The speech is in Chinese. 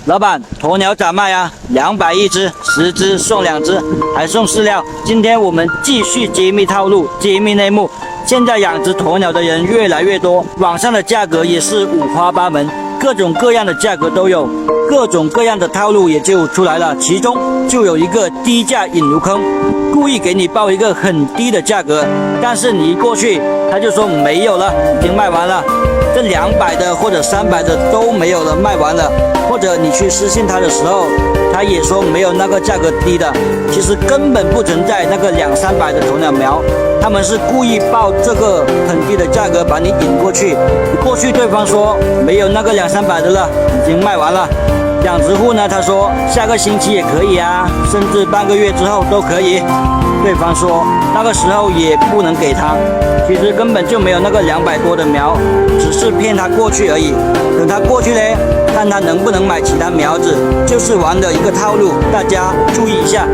老板，鸵鸟咋卖啊？200一只，10只送2只，还送饲料。今天我们继续揭秘套路，揭秘内幕。现在养殖鸵鸟的人越来越多，网上的价格也是五花八门，各种各样的价格都有，各种各样的套路也就出来了。其中就有一个低价引入坑，故意给你报一个很低的价格，但是你一过去，他就说没有了，已经卖完了。这200的或者300的都没有了，卖完了。或者你去私信他的时候，他也说没有那个价格低的，其实根本不存在那个200、300的鸵鸟苗，他们是故意报这个很低的价格把你引过去，过去对方说没有那个200、300的了，已经卖完了。养殖户呢，他说下个星期也可以啊，甚至半个月之后都可以。对方说那个时候也不能给他，其实根本就没有那个200多的苗，只是骗他过去而已。等他过去嘞，看他能不能买其他苗子，就是玩的一个套路，大家注意一下。